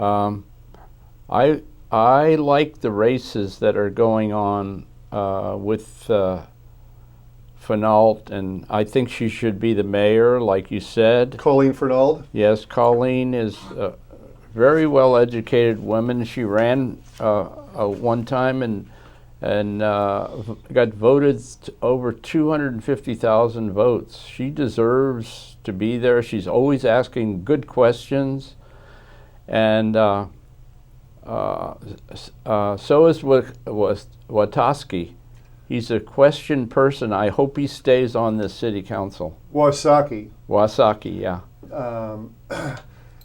Um, I like the races that are going on with Fanault, and I think she should be the mayor, like you said. Colleen Fernald? Yes, Colleen is a very well-educated woman. She ran one time and got voted over 250,000 votes. She deserves to be there. She's always asking good questions, and so is Watoski. He's a question person. I hope he stays on the city council. Wasaki, yeah.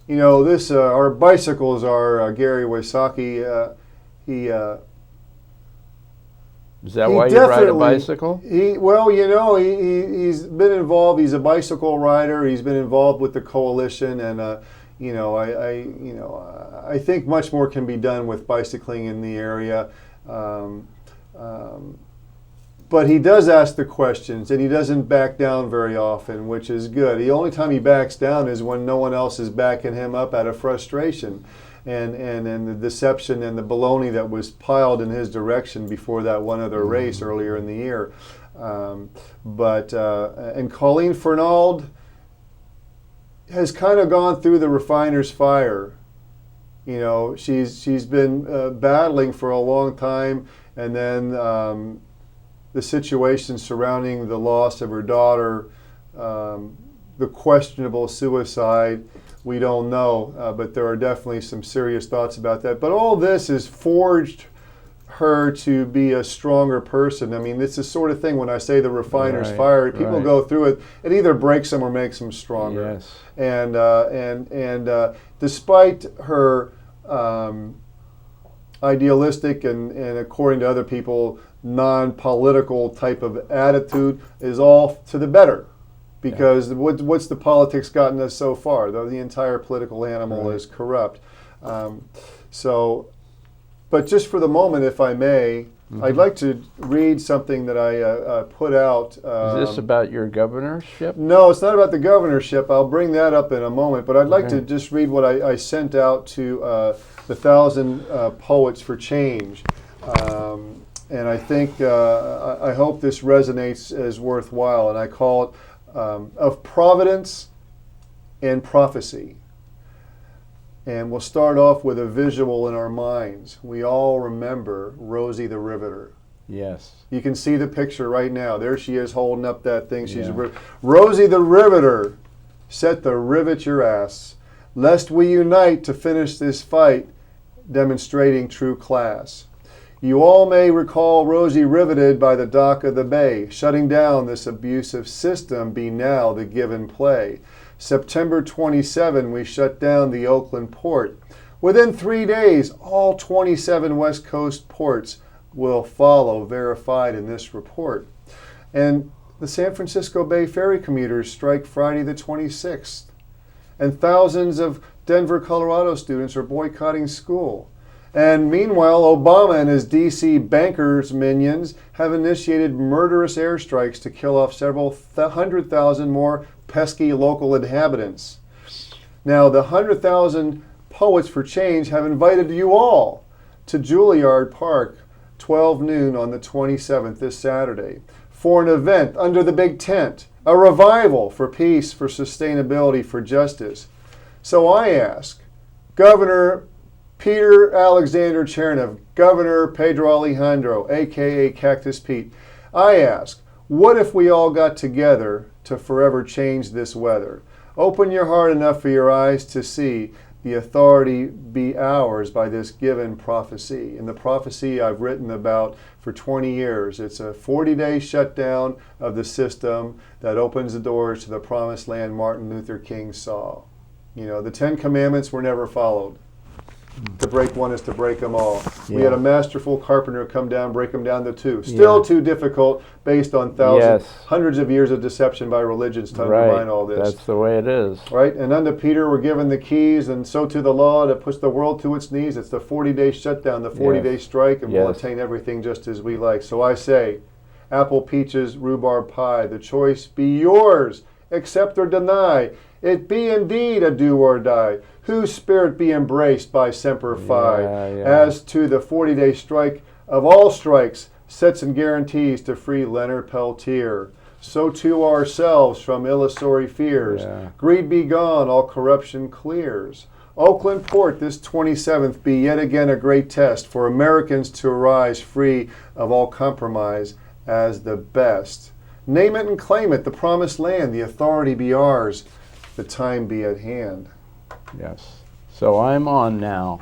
You know, this our bicycles are Gary Wasaki. He Is that why you ride a bicycle? Well, you know, he's been involved. He's a bicycle rider. He's been involved with the coalition, and you know, I think much more can be done with bicycling in the area. But he does ask the questions, and he doesn't back down very often, which is good. The only time he backs down is when no one else is backing him up out of frustration. And the deception and the baloney that was piled in his direction before that one other race earlier in the year. And Colleen Fernald has kind of gone through the refiner's fire. You know, she's been battling for a long time, and then the situation surrounding the loss of her daughter, the questionable suicide, we don't know, but there are definitely some serious thoughts about that. But all this has forged her to be a stronger person. I mean, it's the sort of thing when I say the refiner's fire, people go through it, it either breaks them or makes them stronger. Yes. And despite her idealistic and according to other people, non-political type of attitude, is all to the better. Because what's the politics gotten us so far? Though the entire political animal is corrupt. But just for the moment, if I may, I'd like to read something that I put out. Is this about your governorship? No, it's not about the governorship. I'll bring that up in a moment. But I'd like to just read what I sent out to the 1,000 Poets for Change. And I think, I hope this resonates as worthwhile. And I call it Of Providence and Prophecy. And we'll start off with a visual in our minds. We all remember Rosie the Riveter. Yes. You can see the picture right now. There she is holding up that thing. She's Rosie the Riveter, set to rivet your ass, lest we unite to finish this fight, demonstrating true class. You all may recall Rosie riveted by the dock of the bay, shutting down this abusive system be now the given play. September 27, we shut down the Oakland port. Within 3 days, all 27 West Coast ports will follow, verified in this report. And the San Francisco Bay ferry commuters strike Friday the 26th. And thousands of Denver, Colorado students are boycotting school. And meanwhile, Obama and his D.C. bankers minions have initiated murderous airstrikes to kill off several 100,000 more pesky local inhabitants. Now, the 100,000 Poets for Change have invited you all to Juilliard Park, 12 noon on the 27th, this Saturday, for an event under the big tent, a revival for peace, for sustainability, for justice. So I ask, Governor Peter Alexander Chernev, Governor Pedro Alejandro, a.k.a. Cactus Pete, I ask, what if we all got together to forever change this weather? Open your heart enough for your eyes to see the authority be ours by this given prophecy. And the prophecy I've written about for 20 years. It's a 40-day shutdown of the system that opens the doors to the promised land Martin Luther King saw. You know, the 10 Commandments were never followed. To break one is to break them all. Yeah. We had a masterful carpenter come down, break them down to two. Still too difficult based on hundreds of years of deception by religions to undermine all this. That's the way it is. Right? And unto Peter we're given the keys, and so to the law that puts the world to its knees. It's the 40-day shutdown, the 40-day strike, and we'll attain everything just as we like. So I say, apple, peaches, rhubarb pie, the choice be yours. accept or deny. It be indeed a do or die, whose spirit be embraced by Semper Fi. As to the 40-day strike of all strikes, sets and guarantees to free Leonard Peltier. So to ourselves from illusory fears. Greed be gone, all corruption clears. Oakland Port, this 27th, be yet again a great test for Americans to arise free of all compromise as the best. Name it and claim it, the promised land, the authority be ours, the time be at hand. Yes. So I'm on now.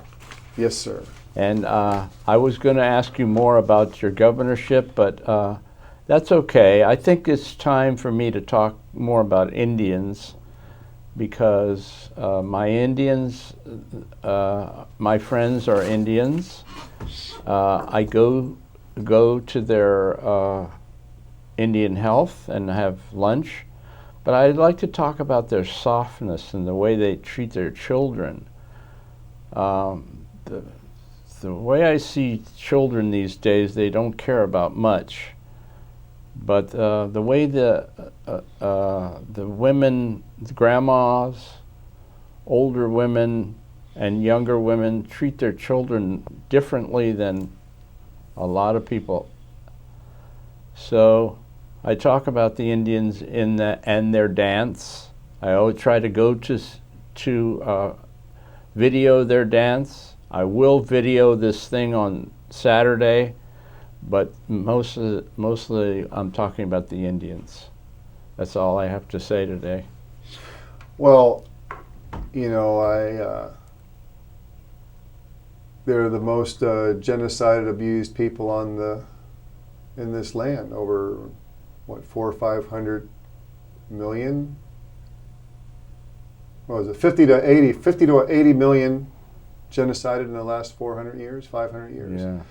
Yes, sir. And I was going to ask you more about your governorship, but that's okay. I think it's time for me to talk more about Indians, because my friends are Indians. I go to their Indian health and have lunch, but I'd like to talk about their softness and the way they treat their children. The way I see children these days, they don't care about much. But the way the women, the grandmas, older women, and younger women treat their children differently than a lot of people. So I talk about the Indians and their dance. I always try to go to video their dance. I will video this thing on Saturday, but mostly I'm talking about the Indians. That's all I have to say today. Well, you know, they're the most genocided, abused people in this land. Over what, 400 or 500 million? What was it? 50 to 80 million genocided in the last 400 years, 500 years. Yeah.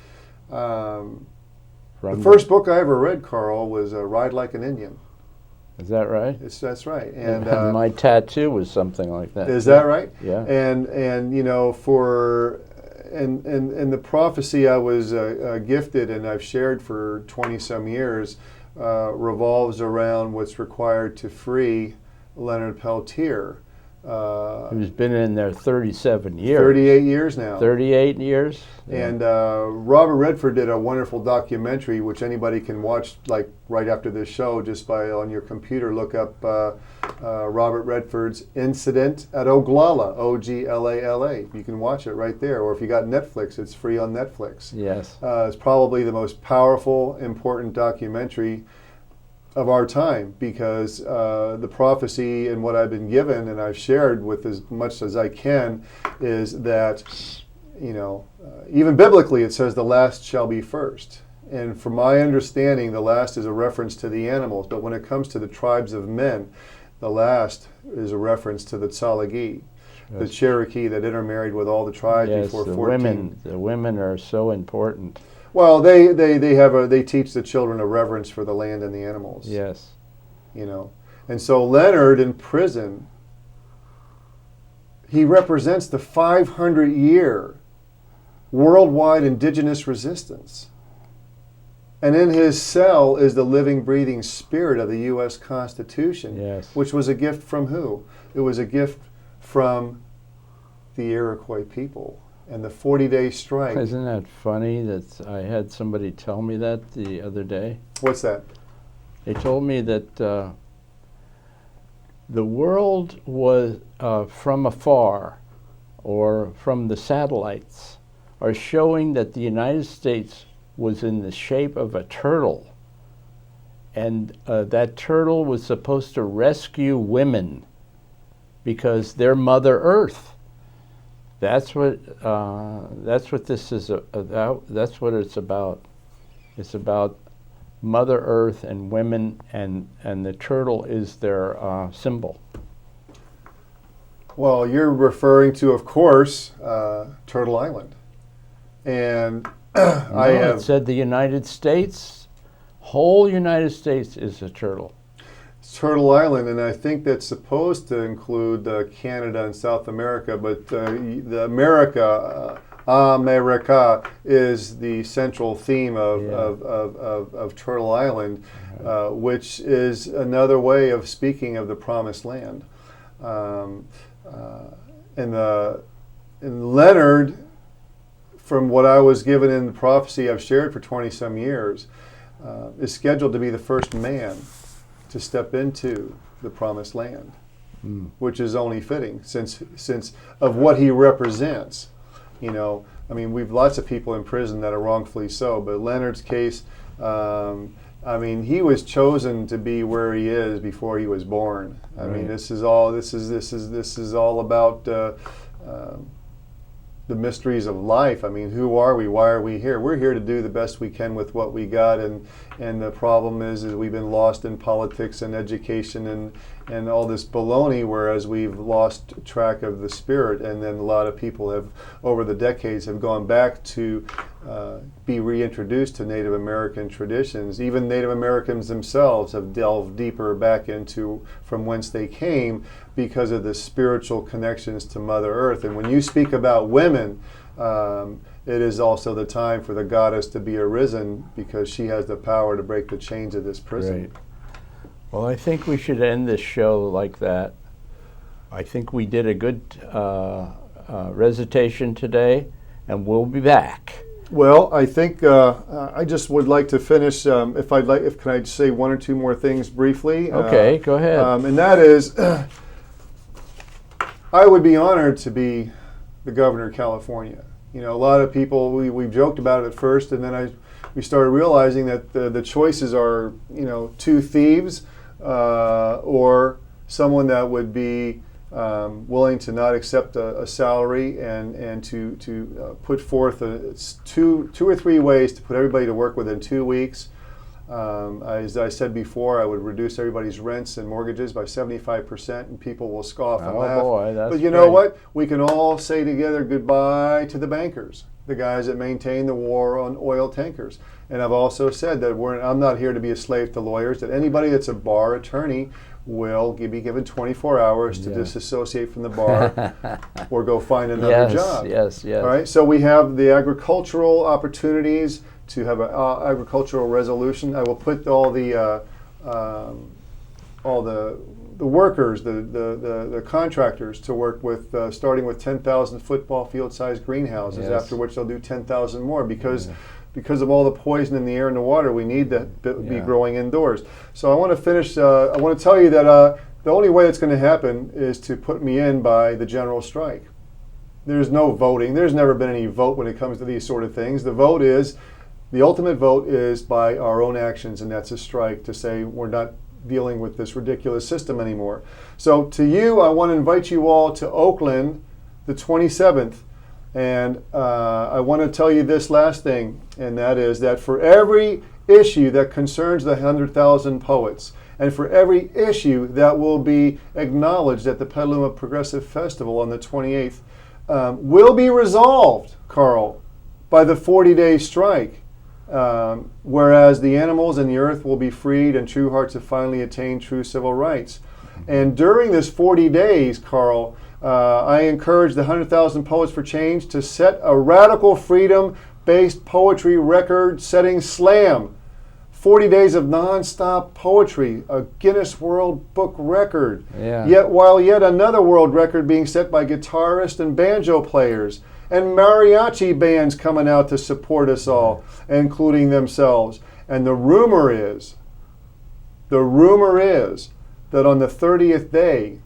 The first book I ever read, Carl, was Ride Like an Indian. Is that right? That's right. And my tattoo was something like that. Is that right? Yeah. And you know, and the prophecy I was gifted and I've shared for 20 some years revolves around what's required to free Leonard Peltier. Who's been in there 37 years. 38 years now. 38 years. Yeah. And Robert Redford did a wonderful documentary, which anybody can watch like right after this show, just by on your computer. Look up Robert Redford's Incident at Oglala, Oglala. You can watch it right there. Or if you got Netflix, it's free on Netflix. Yes. It's probably the most powerful, important documentary of our time, because the prophecy and what I've been given and I've shared with as much as I can is that, you know, even biblically it says the last shall be first. And from my understanding, the last is a reference to the animals. But when it comes to the tribes of men, the last is a reference to the Tsalagi, the Cherokee that intermarried with all the tribes before 14. The women are so important. Well, they teach the children a reverence for the land and the animals. Yes. You know. And so Leonard in prison, he represents the 500-year worldwide indigenous resistance. And in his cell is the living, breathing spirit of the U.S. Constitution, yes, which was a gift from who? It was a gift from the Iroquois people. And the 40-day strike. Isn't that funny that I had somebody tell me that the other day? What's that? They told me that the world was from afar, or from the satellites, are showing that the United States was in the shape of a turtle. And that turtle was supposed to rescue women because they're Mother Earth. That's what this is about. That's what it's about. It's about Mother Earth and women, and the turtle is their symbol. Well, you're referring to, of course, Turtle Island, and It said the United States, whole United States is a turtle. Turtle Island, and I think that's supposed to include Canada and South America, but the America America is the central theme of Turtle Island, which is another way of speaking of the Promised Land. And Leonard, from what I was given in the prophecy I've shared for 20-some years, is scheduled to be the first man to step into the Promised Land, which is only fitting since of what he represents. You know, I mean, we've lots of people in prison that are wrongfully so, but Leonard's case, I mean, he was chosen to be where he is before he was born. I mean, this is all about the mysteries of life. I mean, who are we? Why are we here? We're here to do the best we can with what we got, and the problem is we've been lost in politics and education and all this baloney, whereas we've lost track of the spirit. And then a lot of people have, over the decades, have gone back to be reintroduced to Native American traditions. Even Native Americans themselves have delved deeper back into from whence they came because of the spiritual connections to Mother Earth. And when you speak about women, it is also the time for the goddess to be arisen, because she has the power to break the chains of this prison. Right. Well, I think we should end this show like that. I think we did a good recitation today, and we'll be back. Well, I think I just would like to finish. Can I say one or two more things briefly? Okay, go ahead. And that is, I would be honored to be the governor of California. You know, a lot of people, we joked about it at first, and then we started realizing that the choices are, you know, two thieves or someone that would be willing to not accept a salary and to put forth two or three ways to put everybody to work within 2 weeks. As I said before, I would reduce everybody's rents and mortgages by 75%, and people will scoff and laugh. Boy, that's but you know what? We can all say together goodbye to the bankers, the guys that maintain the war on oil tankers. And I've also said that I'm not here to be a slave to lawyers, that anybody that's a bar attorney will be given 24 hours to disassociate from the bar or go find another job. Yes. All right. So we have the agricultural opportunities to have an agricultural resolution. I will put all the workers, the contractors to work with, starting with 10,000 football field-sized greenhouses. After which they'll do 10,000 more because of all the poison in the air and the water. We need to be growing indoors. So I want to finish. I want to tell you that the only way it's going to happen is to put me in by the general strike. There's no voting. There's never been any vote when it comes to these sort of things. The ultimate vote is by our own actions, and that's a strike to say we're not dealing with this ridiculous system anymore. So to you, I want to invite you all to Oakland the 27th. And I want to tell you this last thing, and that is that for every issue that concerns the 100,000 poets, and for every issue that will be acknowledged at the Petaluma Progressive Festival on the 28th, will be resolved, Carl, by the 40-day strike. Whereas the animals and the earth will be freed, and true hearts have finally attained true civil rights. And during this 40 days, Carl, I encourage the 100,000 Poets for Change to set a radical freedom-based poetry record-setting slam. 40 days of non-stop poetry, a Guinness World Book record. While yet another world record being set by guitarists and banjo players, and mariachi bands coming out to support us all, including themselves. And the rumor is that on the 30th day,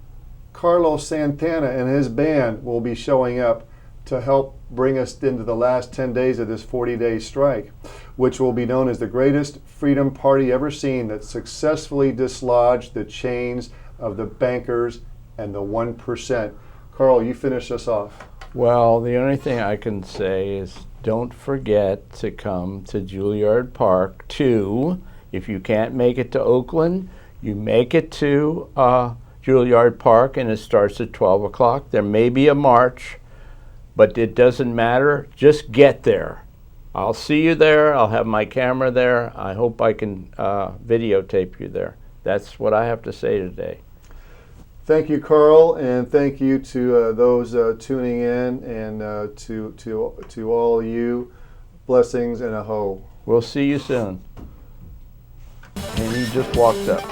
Carlos Santana and his band will be showing up to help bring us into the last 10 days of this 40-day strike, which will be known as the greatest freedom party ever seen, that successfully dislodged the chains of the bankers and the 1%. Carl, you finish us off. Well, the only thing I can say is don't forget to come to Juilliard Park too. If you can't make it to Oakland, you make it to Juilliard Park, and it starts at 12 o'clock. There may be a march, but it doesn't matter. Just get there. I'll see you there. I'll have my camera there. I hope I can videotape you there. That's what I have to say today. Thank you, Carl, and thank you to those tuning in, and to all you. Blessings and a ho. We'll see you soon. And he just walked up.